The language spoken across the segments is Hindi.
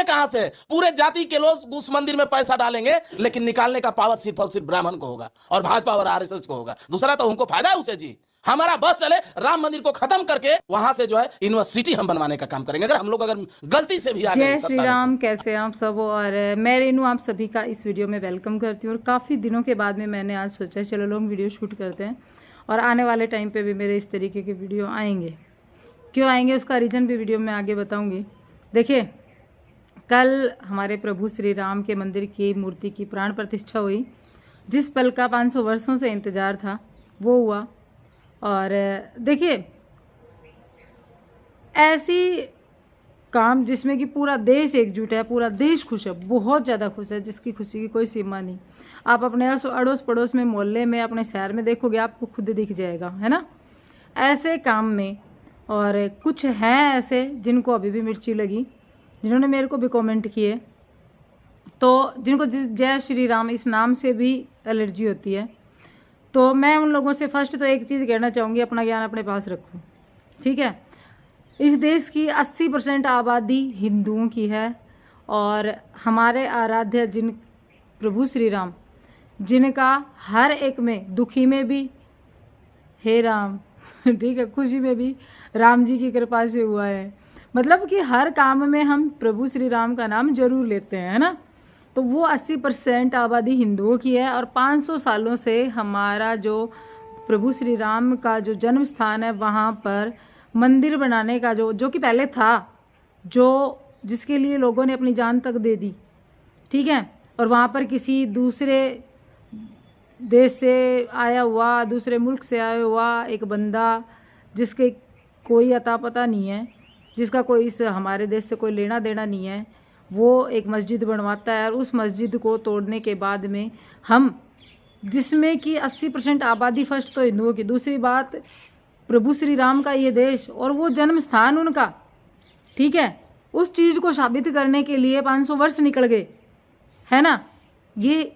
कहां से? पूरे जाति के लोग उस मंदिर में पैसा डालेंगे, लेकिन निकालने का पावर सिर्फ और सिर्फ ब्राह्मण को होगा और भाजपा और आरएसएस को होगा। दूसरा तो उनको फायदा है उसे जी। हमारा बस चले, राम मंदिर को खत्म करके वहां से जो है यूनिवर्सिटी हम बनवाने का काम करेंगे, अगर हम लोग अगर गलती से भी आ गए। जय श्री राम, कैसे हैं आप सब। और मैं रेनू आप सभी का इस वीडियो में वेलकम करती हूँ। और काफ़ी दिनों के बाद में मैंने आज सोचा चलो लोग वीडियो शूट करते हैं, और आने वाले टाइम पे भी मेरे इस तरीके के वीडियो आएंगे। क्यों आएंगे उसका रीज़न भी वीडियो में आगे बताऊँगी। देखिए, कल हमारे प्रभु श्री राम के मंदिर की मूर्ति की प्राण प्रतिष्ठा हुई। जिस पल का 500 वर्षों से इंतज़ार था वो हुआ। और देखिए, ऐसी काम जिसमें कि पूरा देश एकजुट है, पूरा देश खुश है, बहुत ज़्यादा खुश है, जिसकी खुशी की कोई सीमा नहीं। आप अपने अड़ोस पड़ोस में, मोहल्ले में, अपने शहर में देखोगे, आपको खुद दिख जाएगा, है ना। ऐसे काम में और कुछ हैं ऐसे जिनको अभी भी मिर्ची लगी, जिन्होंने मेरे को भी कमेंट किए, तो जिनको जय श्री राम इस नाम से भी एलर्जी होती है। तो मैं उन लोगों से फर्स्ट तो एक चीज़ कहना चाहूँगी, अपना ज्ञान अपने पास रखो, ठीक है। इस देश की 80% आबादी हिंदुओं की है, और हमारे आराध्य जिन प्रभु श्री राम, जिनका हर एक में, दुखी में भी हे राम, ठीक है, खुशी में भी राम जी की कृपा से हुआ है। मतलब कि हर काम में हम प्रभु श्री राम का नाम जरूर लेते हैं, है ना। तो वो 80% आबादी हिंदुओं की है, और 500 सालों से हमारा जो प्रभु श्री राम का जो जन्म स्थान है, वहाँ पर मंदिर बनाने का जो कि पहले था, जिसके लिए लोगों ने अपनी जान तक दे दी, ठीक है। और वहाँ पर किसी दूसरे देश से आया हुआ, दूसरे मुल्क से आया हुआ एक बंदा, जिसके कोई अता पता नहीं है, जिसका कोई इस हमारे देश से कोई लेना देना नहीं है, वो एक मस्जिद बनवाता है। और उस मस्जिद को तोड़ने के बाद में हम, जिसमें कि 80% आबादी फर्स्ट तो हिंदुओं की, दूसरी बात प्रभु श्री राम का ये देश और वो जन्म स्थान उनका, ठीक है, उस चीज़ को साबित करने के लिए 500 वर्ष निकल गए, है ना। ये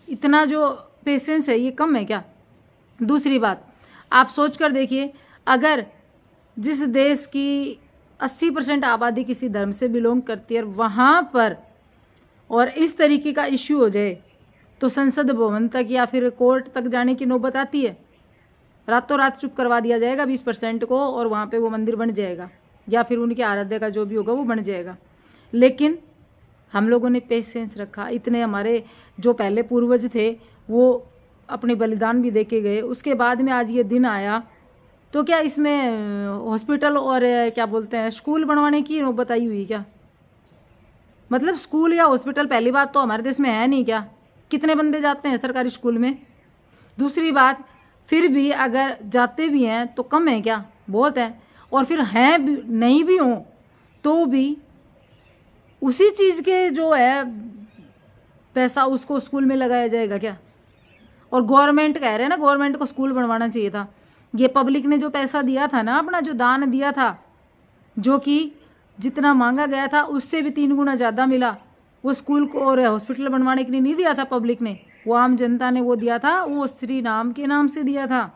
इतना जो पेशेंस है, ये कम है क्या? दूसरी बात, आप सोच कर देखिए, अगर जिस देश की 80% आबादी किसी धर्म से बिलोंग करती है, वहाँ पर और इस तरीके का इश्यू हो जाए, तो संसद भवन तक या फिर कोर्ट तक जाने की नौबत आती है। रातों रात चुप करवा दिया जाएगा 20% को, और वहाँ पे वो मंदिर बन जाएगा, या फिर उनके आराध्य का जो भी होगा वो बन जाएगा। लेकिन हम लोगों ने पेशेंस रखा। इतने हमारे जो पहले पूर्वज थे वो अपने बलिदान भी दे के गए, उसके बाद में आज ये दिन आया। तो क्या इसमें हॉस्पिटल और क्या बोलते हैं स्कूल बनवाने की नौबत आई हुई क्या? मतलब स्कूल या हॉस्पिटल पहली बात तो हमारे देश में है नहीं क्या? कितने बंदे जाते हैं सरकारी स्कूल में? दूसरी बात, फिर भी अगर जाते भी हैं तो कम है क्या? बहुत है। और फिर हैं भी, नहीं भी हों तो भी उसी चीज़ के जो है पैसा उसको स्कूल में लगाया जाएगा क्या? और गवर्नमेंट कह रहे हैं ना, गवर्नमेंट को स्कूल बनवाना चाहिए था। ये पब्लिक ने जो पैसा दिया था ना, अपना जो दान दिया था, जो कि जितना मांगा गया था उससे भी 3 गुना ज़्यादा मिला, वो स्कूल को और हॉस्पिटल बनवाने के लिए नहीं दिया था पब्लिक ने, वो आम जनता ने वो दिया था, वो श्री राम के नाम से दिया था।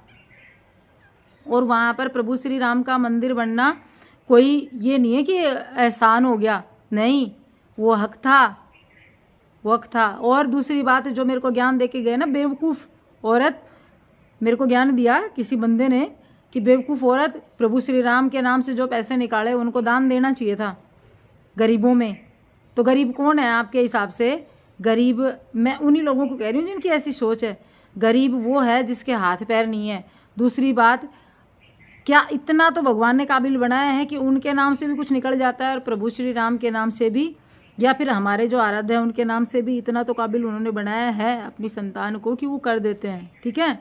और वहाँ पर प्रभु श्री राम का मंदिर बनना कोई ये नहीं है कि एहसान हो गया, नहीं, वो हक था, वो हक था। और दूसरी बात, जो मेरे को ज्ञान दे के गए ना, बेवकूफ़ औरत, मेरे को ज्ञान दिया किसी बंदे ने कि बेवकूफ़ औरत, प्रभु श्री राम के नाम से जो पैसे निकाले उनको दान देना चाहिए था गरीबों में। तो गरीब कौन है आपके हिसाब से? गरीब मैं उन्हीं लोगों को कह रही हूँ जिनकी ऐसी सोच है। गरीब वो है जिसके हाथ पैर नहीं है। दूसरी बात, क्या इतना तो भगवान ने काबिल बनाया है कि उनके नाम से भी कुछ निकल जाता है, और प्रभु श्री राम के नाम से भी, या फिर हमारे जो आराध्य है उनके नाम से भी इतना तो काबिल उन्होंने बनाया है अपनी संतान को कि वो कर देते हैं, ठीक है।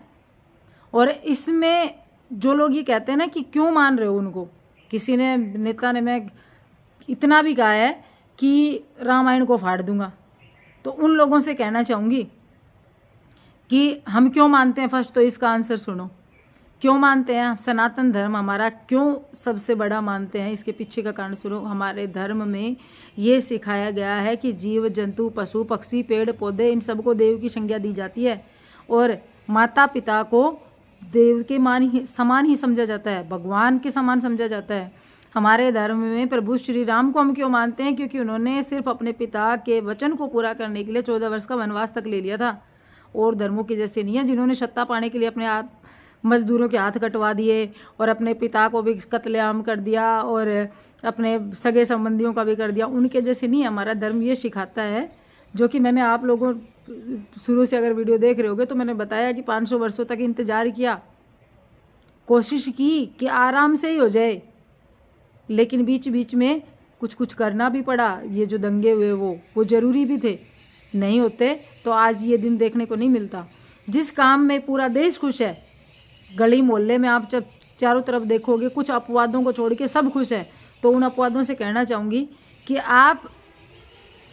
और इसमें जो लोग ये कहते हैं ना कि क्यों मान रहे हो उनको, किसी ने, नेता ने, मैं इतना भी कहा है कि रामायण को फाड़ दूंगा, तो उन लोगों से कहना चाहूँगी कि हम क्यों मानते हैं। फर्स्ट तो इसका आंसर सुनो, क्यों मानते हैं? सनातन धर्म हमारा क्यों सबसे बड़ा मानते हैं, इसके पीछे का कारण सुनो। हमारे धर्म में ये सिखाया गया है कि जीव जंतु, पशु पक्षी, पेड़ पौधे, इन सबको देव की संज्ञा दी जाती है, और माता पिता को देव के समान ही समझा जाता है, भगवान के समान समझा जाता है। हमारे धर्म में प्रभु श्री राम को हम क्यों मानते हैं? क्योंकि उन्होंने सिर्फ अपने पिता के वचन को पूरा करने के लिए 14 वर्ष का वनवास तक ले लिया था। और धर्मों के जैसे नहीं है जिन्होंने सत्ता पाने के लिए अपने आप मजदूरों के हाथ कटवा दिए और अपने पिता को भी कत्लेआम कर दिया और अपने सगे संबंधियों का भी कर दिया। उनके जैसे नहीं। हमारा धर्म ये सिखाता है, जो कि मैंने आप लोगों शुरू से अगर वीडियो देख रहे होगे तो मैंने बताया कि 500 वर्षों तक इंतज़ार किया, कोशिश की कि आराम से ही हो जाए, लेकिन बीच बीच में कुछ कुछ करना भी पड़ा। ये जो दंगे हुए वो ज़रूरी भी थे, नहीं होते तो आज ये दिन देखने को नहीं मिलता। जिस काम में पूरा देश खुश है, गली मोहल्ले में आप जब चारों तरफ देखोगे कुछ अपवादों को छोड़ के सब खुश है, तो उन अपवादों से कहना चाहूँगी कि आप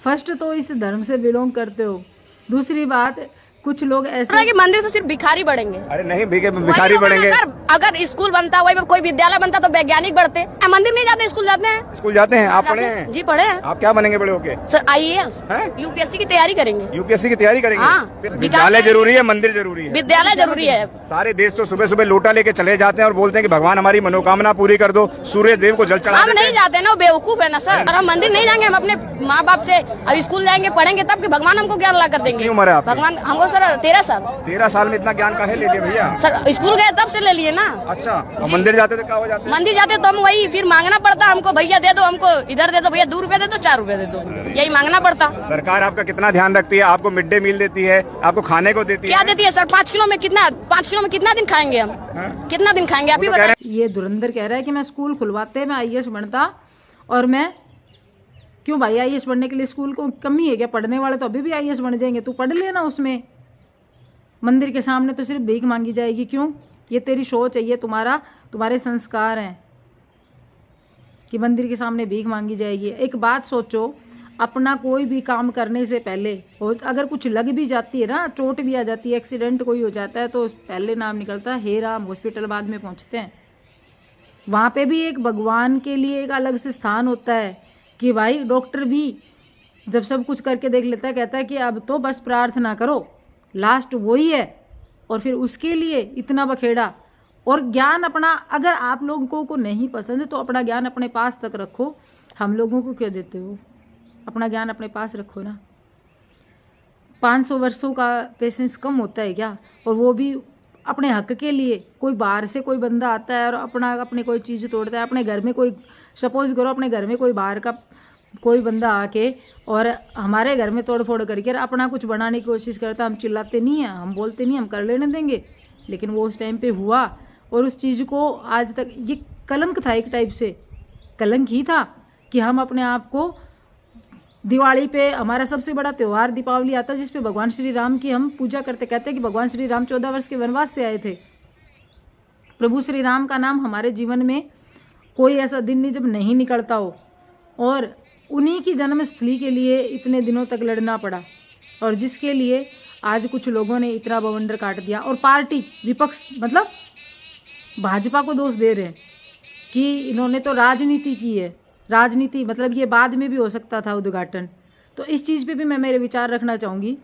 फर्स्ट तो इस धर्म से बिलोंग करते हो। दूसरी बात, कुछ लोग ऐसे कि मंदिर से सिर्फ भिखारी बढ़ेंगे। अरे नहीं भिखारी बढ़ेंगे सर, अगर स्कूल बनता वही कोई विद्यालय बनता तो वैज्ञानिक बढ़ते। मंदिर नहीं जाते, स्कूल जाते हैं। स्कूल जाते हैं? आप पढ़े हैं? जी पढ़े हैं। आप क्या बनेंगे बड़े होके? सर IAS हैं? यूपीएससी की तैयारी करेंगे। यूपीएससी की तैयारी करेंगे? हाँ। फिर विद्यालय जरूरी है, मंदिर जरूरी है? विद्यालय जरूरी है। सारे देश तो सुबह सुबह लोटा लेके चले जाते हैं और बोलते हैं कि भगवान हमारी मनोकामना पूरी कर दो, सूर्य देव को जल चढ़ा हम देते नहीं हैं। जाते ना, बेवकूफ है ना सर। और हम मंदिर नहीं जाएंगे, हम अपने माँ बाप से अब स्कूल जाएंगे, पढ़ेंगे, तब कि भगवान हमको ज्ञान ला कर देंगे। कितनी उम्र है आपकी? भगवान हमको सर 13 साल। 13 साल में इतना ज्ञान काहे ले लिया भैया? सर स्कूल गए तब से ले लिए ना। अच्छा, और मंदिर जाते तो क्या हो जाते? मंदिर जाते तो हम वही फिर मांगना पड़ता हमको, भैया दे दो, हमको इधर दे दो, भैया 2 रुपए दे दो, 4 रुपए दे दो, यही मांगना पड़ता। सरकार आपका कितना ध्यान रखती है? आपको मिड डे मील देती है, आपको खाने को देती क्या है? देती है सर? 5 किलो में कितना दिन खाएंगे हम? कितना दिन खाएंगे आप ही बताएं। ये धुरंधर कह रहा है कि मैं स्कूल खुलवाते मैं IAS बनता। और मैं क्यों भाई, IAS बनने के लिए स्कूल को कमी है क्या? पढ़ने वाले तो अभी भी IAS बन जाएंगे, तू पढ़ लेना उसमें। मंदिर के सामने तो सिर्फ भीख मांगी जाएगी, क्यों? ये तेरी सोच है, ये तुम्हारे संस्कार हैं कि मंदिर के सामने भीख मांगी जाएगी। एक बात सोचो, अपना कोई भी काम करने से पहले और अगर कुछ लग भी जाती है ना, चोट भी आ जाती है, एक्सीडेंट कोई हो जाता है, तो पहले नाम निकलता है हे राम, हॉस्पिटल बाद में पहुंचते हैं। वहाँ पे भी एक भगवान के लिए एक अलग से स्थान होता है कि भाई डॉक्टर भी जब सब कुछ करके देख लेता है, कहता है कि अब तो बस प्रार्थना करो, लास्ट वही है। और फिर उसके लिए इतना बखेड़ा। और ज्ञान अपना, अगर आप लोगों को नहीं पसंद है तो अपना ज्ञान अपने पास तक रखो, हम लोगों को क्यों देते हो? अपना ज्ञान अपने पास रखो ना। 500 वर्षों का पेशेंस कम होता है क्या? और वो भी अपने हक के लिए। कोई बाहर से कोई बंदा आता है और अपने कोई चीज़ तोड़ता है, अपने घर में कोई, सपोज करो अपने घर में कोई बाहर का कोई बंदा आके और हमारे घर में तोड़ फोड़ करके अपना कुछ बनाने की कोशिश करता, हम चिल्लाते नहीं हैं, हम बोलते नहीं, हम कर लेने देंगे। लेकिन वो उस टाइम पे हुआ और उस चीज़ को आज तक ये कलंक था, एक टाइप से कलंक ही था कि हम अपने आप को दिवाली पे, हमारा सबसे बड़ा त्यौहार दीपावली आता है जिस पे भगवान श्री राम की हम पूजा करते, कहते हैं कि भगवान श्री राम 14 वर्ष के वनवास से आए थे। प्रभु श्री राम का नाम हमारे जीवन में कोई ऐसा दिन नहीं जब नहीं निकलता हो। और उन्हीं की जन्मस्थली के लिए इतने दिनों तक लड़ना पड़ा, और जिसके लिए आज कुछ लोगों ने इतना बवंडर काट दिया। और पार्टी, विपक्ष, मतलब भाजपा को दोष दे रहे हैं कि इन्होंने तो राजनीति की है। राजनीति मतलब ये बाद में भी हो सकता था उद्घाटन। तो इस चीज़ पे भी मैं मेरे विचार रखना चाहूँगी।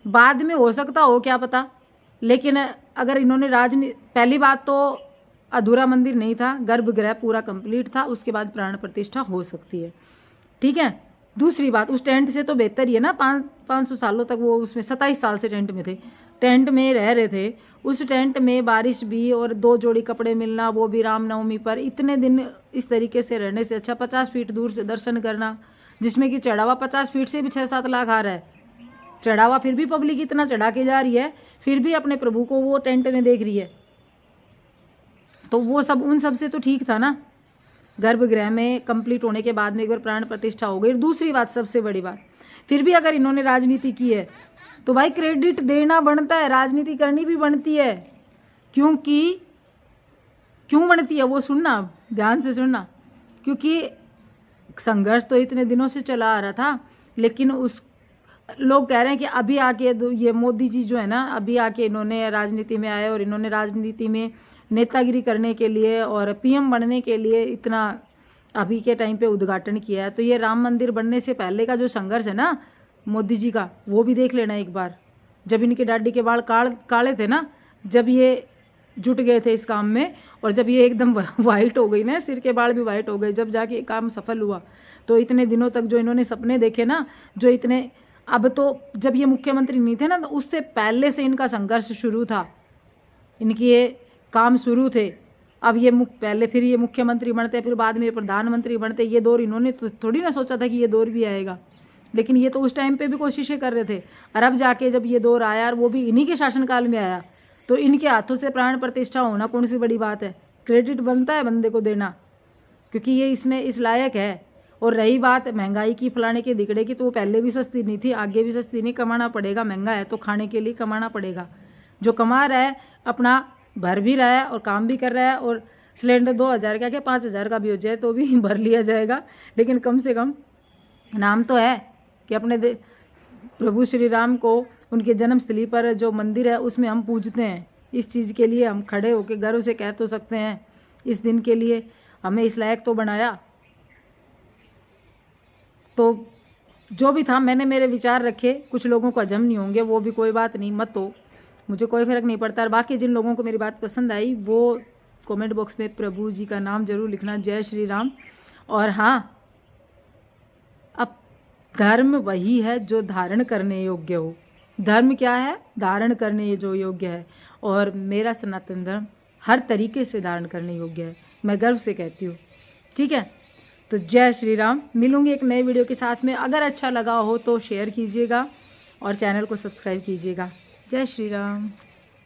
बाद में हो सकता हो, क्या पता, लेकिन अगर इन्होंने पहली बात तो अधूरा मंदिर नहीं था, गर्भगृह पूरा कंप्लीट था, उसके बाद प्राण प्रतिष्ठा हो सकती है, ठीक है। दूसरी बात, उस टेंट से तो बेहतर ही है ना, 500 सालों तक वो उसमें 27 साल से टेंट में थे, टेंट में रह रहे थे। उस टेंट में बारिश भी और 2 जोड़ी कपड़े मिलना, वो भी रामनवमी पर, इतने दिन इस तरीके से रहने से अच्छा 50 फीट दूर से दर्शन करना, जिसमें कि चढ़ावा 50 फीट से भी 6-7 लाख आ रहा है चढ़ावा, फिर भी पब्लिक इतना चढ़ा के जा रही है, फिर भी अपने प्रभु को वो टेंट में देख रही है। तो वो सब, उन सब से तो ठीक था ना। गर्भगृह में कंप्लीट होने के बाद में एक बार प्राण प्रतिष्ठा हो गई। दूसरी बात, सबसे बड़ी बात, फिर भी अगर इन्होंने राजनीति की है तो भाई क्रेडिट देना बनता है, राजनीति करनी भी बनती है। क्योंकि क्यों बनती है वो सुनना, ध्यान से सुनना। क्योंकि संघर्ष तो इतने दिनों से चला आ रहा था, लेकिन उस लोग कह रहे हैं कि अभी आके ये मोदी जी जो है ना, अभी आके इन्होंने राजनीति में आए और इन्होंने राजनीति में नेतागिरी करने के लिए और PM बनने के लिए इतना अभी के टाइम पे उद्घाटन किया है। तो ये राम मंदिर बनने से पहले का जो संघर्ष है ना मोदी जी का, वो भी देख लेना एक बार। जब इनके दाढ़ी के बाल काले थे ना, जब ये जुट गए थे इस काम में। और जब ये एकदम वाइट हो गई ना, सिर के बाल भी वाइट हो गए, जब जाके ये काम सफल हुआ, तो इतने दिनों तक जो इन्होंने सपने देखे ना, जो इतने, अब तो जब ये मुख्यमंत्री नहीं थे ना, तो उससे पहले से इनका संघर्ष शुरू था, इनके ये काम शुरू थे। अब ये पहले फिर ये मुख्यमंत्री बनते, फिर बाद में ये प्रधानमंत्री बनते, ये दौर इन्होंने तो थोड़ी ना सोचा था कि ये दौर भी आएगा, लेकिन ये तो उस टाइम पे भी कोशिशें कर रहे थे। और अब जाके जब ये दौर आया, और वो भी इन्हीं के शासनकाल में आया, तो इनके हाथों से प्राण प्रतिष्ठा होना कौन सी बड़ी बात है। क्रेडिट बनता है बंदे को देना, क्योंकि ये इस लायक है। और रही बात महंगाई की, फलाने के दिगड़े की, तो वो पहले भी सस्ती नहीं थी, आगे भी सस्ती नहीं। कमाना पड़ेगा, महंगा है तो खाने के लिए कमाना पड़ेगा। जो कमा रहा है अपना भर भी रहा है और काम भी कर रहा है, और सिलेंडर 2000 का क्या 5000 का भी हो जाए तो भी भर लिया जाएगा, लेकिन कम से कम नाम तो है कि अपने प्रभु श्री राम को उनके जन्मस्थली पर जो मंदिर है उसमें हम पूजते हैं। इस चीज़ के लिए हम खड़े होकर गर्व से कह तो सकते हैं, इस दिन के लिए हमें इस लायक तो बनाया। तो जो भी था, मैंने मेरे विचार रखे, कुछ लोगों को हजम नहीं होंगे, वो भी कोई बात नहीं, मत हो, मुझे कोई फ़र्क नहीं पड़ता। और बाकी जिन लोगों को मेरी बात पसंद आई वो कमेंट बॉक्स में प्रभु जी का नाम जरूर लिखना, जय श्री राम। और हाँ, अब धर्म वही है जो धारण करने योग्य हो। धर्म क्या है? धारण करने जो योग्य है। और मेरा सनातन धर्म हर तरीके से धारण करने योग्य है, मैं गर्व से कहती हूँ। ठीक है, तो जय श्री राम। मिलूंगी एक नए वीडियो के साथ में। अगर अच्छा लगा हो तो शेयर कीजिएगा और चैनल को सब्सक्राइब कीजिएगा। जय श्री राम।